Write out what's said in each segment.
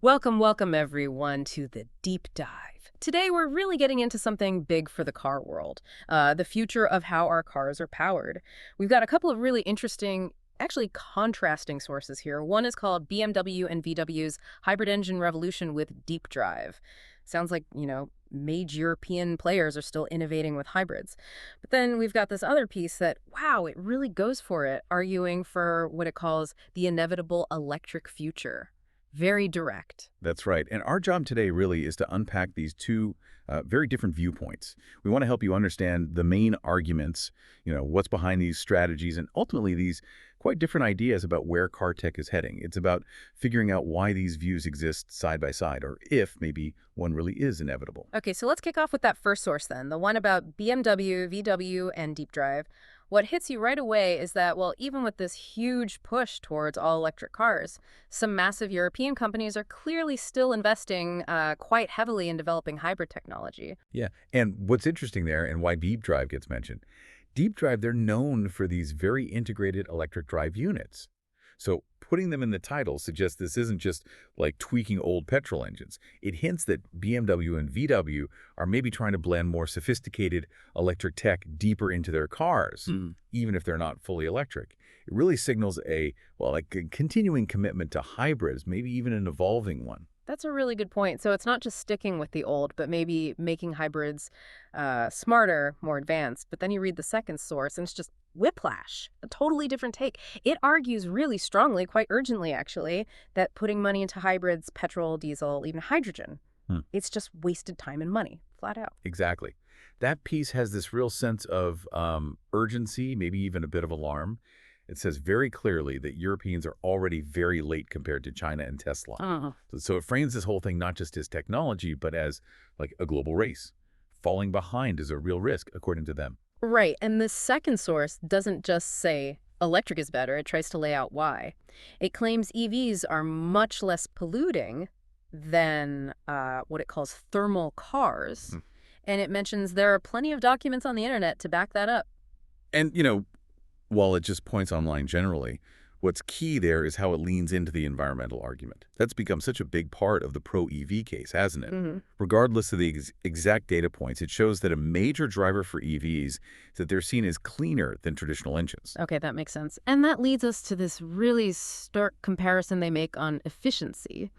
Welcome everyone to the Deep Dive. Today we're really getting into something big for the car world, the future of how our cars are powered. We've got a couple of really interesting, actually contrasting sources here. One is called BMW and VW's hybrid engine revolution with DeepDrive. Sounds like, major European players are still innovating with hybrids. But then we've got this other piece that, wow, it really goes for it, arguing for what it calls the inevitable electric future. Very direct. That's right. And our job today really is to unpack these two very different viewpoints. We want to help you understand the main arguments, what's behind these strategies, and ultimately these quite different ideas about where car tech is heading. It's about figuring out why these views exist side by side, or if maybe one really is inevitable. Okay, so let's kick off with that first source then, the one about BMW, VW, and DeepDrive. What hits you right away is that, well, even with this huge push towards all-electric cars, some massive European companies are clearly still investing quite heavily in developing hybrid technology. Yeah, and what's interesting there and why DeepDrive gets mentioned, DeepDrive, they're known for these very integrated electric drive units. So putting them in the title suggests this isn't just like tweaking old petrol engines. It hints that BMW and VW are maybe trying to blend more sophisticated electric tech deeper into their cars, even if they're not fully electric. It really signals a continuing commitment to hybrids, maybe even an evolving one. That's a really good point. So it's not just sticking with the old, but maybe making hybrids smarter, more advanced. But then you read the second source, and it's just whiplash, a totally different take. It argues really strongly, quite urgently actually, that putting money into hybrids, petrol, diesel, even hydrogen, it's just wasted time and money, flat out. Exactly. That piece has this real sense of urgency, maybe even a bit of alarm. It says very clearly that Europeans are already very late compared to China and Tesla. So it frames this whole thing not just as technology, but as like a global race. Falling behind is a real risk, according to them. Right, and this second source doesn't just say electric is better, it tries to lay out why. It claims EVs are much less polluting than what it calls thermal cars, and it mentions there are plenty of documents on the internet to back that up. And, while it just points online generally, what's key there is how it leans into the environmental argument. That's become such a big part of the pro-EV case, hasn't it? Regardless of the exact data points, it shows that a major driver for EVs is that they're seen as cleaner than traditional engines. Okay, that makes sense. And that leads us to this really stark comparison they make on efficiency.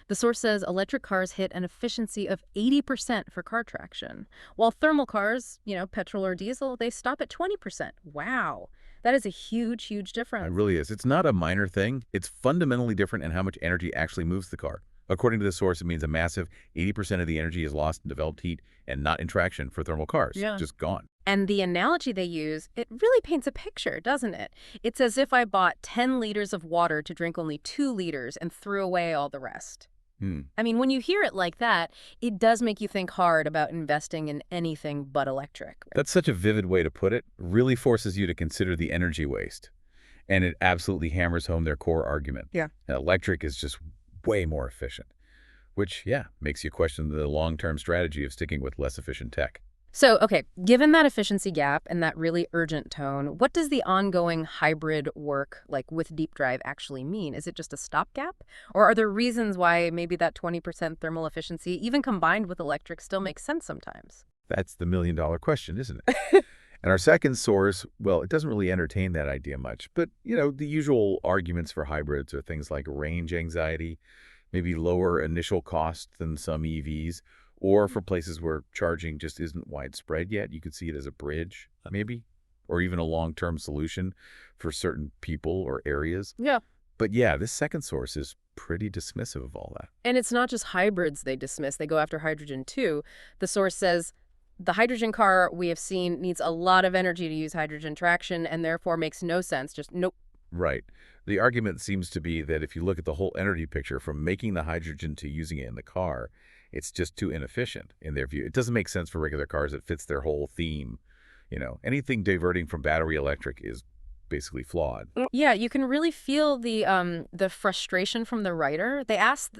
The source says electric cars hit an efficiency of 80% for car traction, while thermal cars, petrol or diesel, they stop at 20%. Wow. That is a huge, huge difference. It really is. It's not a minor thing. It's fundamentally different in how much energy actually moves the car. According to the source, it means a massive 80% of the energy is lost in developed heat and not in traction for thermal cars. Yeah. Just gone. And the analogy they use, it really paints a picture, doesn't it? It's as if I bought 10 liters of water to drink only 2 liters and threw away all the rest. I mean, when you hear it like that, it does make you think hard about investing in anything but electric. That's such a vivid way to put it. Really forces you to consider the energy waste. And it absolutely hammers home their core argument. Yeah. Electric is just way more efficient, which, makes you question the long-term strategy of sticking with less efficient tech. So, okay, given that efficiency gap and that really urgent tone, what does the ongoing hybrid work, like with DeepDrive, actually mean? Is it just a stopgap? Or are there reasons why maybe that 20% thermal efficiency, even combined with electric, still makes sense sometimes? That's the million-dollar question, isn't it? And our second source, well, it doesn't really entertain that idea much. But, the usual arguments for hybrids are things like range anxiety, maybe lower initial cost than some EVs, or for places where charging just isn't widespread yet. You could see it as a bridge, maybe, or even a long-term solution for certain people or areas. Yeah. But yeah, this second source is pretty dismissive of all that. And it's not just hybrids they dismiss. They go after hydrogen, too. The source says the hydrogen car we have seen needs a lot of energy to use hydrogen traction and therefore makes no sense. Just nope. Right. The argument seems to be that if you look at the whole energy picture from making the hydrogen to using it in the car, it's just too inefficient in their view. It doesn't make sense for regular cars. It fits their whole theme. Anything diverting from battery electric is basically flawed. Yeah, you can really feel the frustration from the writer. They ask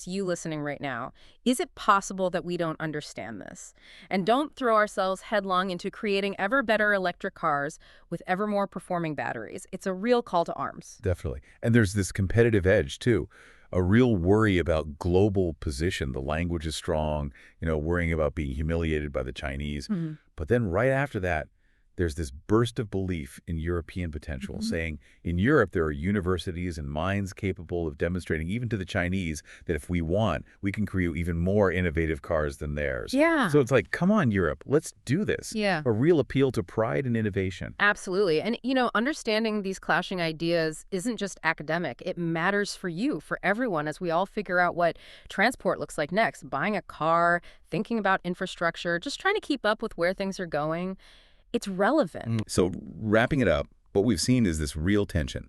you listening right now, is it possible that we don't understand this? And don't throw ourselves headlong into creating ever better electric cars with ever more performing batteries. It's a real call to arms. Definitely. And there's this competitive edge, too. a real worry about global position. The language is strong, worrying about being humiliated by the Chinese. Hmm. But then right after that, there's this burst of belief in European potential, Hmm. saying in Europe there are universities and minds capable of demonstrating even to the Chinese that if we want, we can create even more innovative cars than theirs. Yeah. So it's like, come on, Europe, let's do this. Yeah. A real appeal to pride and innovation. Absolutely. And, understanding these clashing ideas isn't just academic. It matters for you, for everyone, as we all figure out what transport looks like next. Buying a car, thinking about infrastructure, just trying to keep up with where things are going. It's relevant. So wrapping it up, what we've seen is this real tension.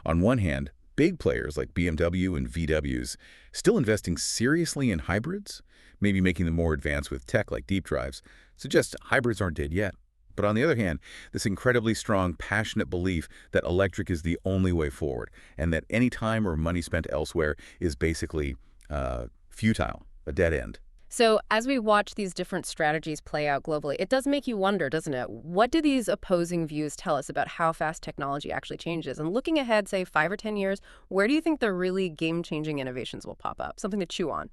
On one hand, big players like BMW and VWs still investing seriously in hybrids, maybe making them more advanced with tech like deep drives, suggests hybrids aren't dead yet. But on the other hand, this incredibly strong, passionate belief that electric is the only way forward and that any time or money spent elsewhere is basically futile, a dead end. So as we watch these different strategies play out globally, it does make you wonder, doesn't it? What do these opposing views tell us about how fast technology actually changes? And looking ahead, say 5 or 10 years, where do you think the really game-changing innovations will pop up? Something to chew on.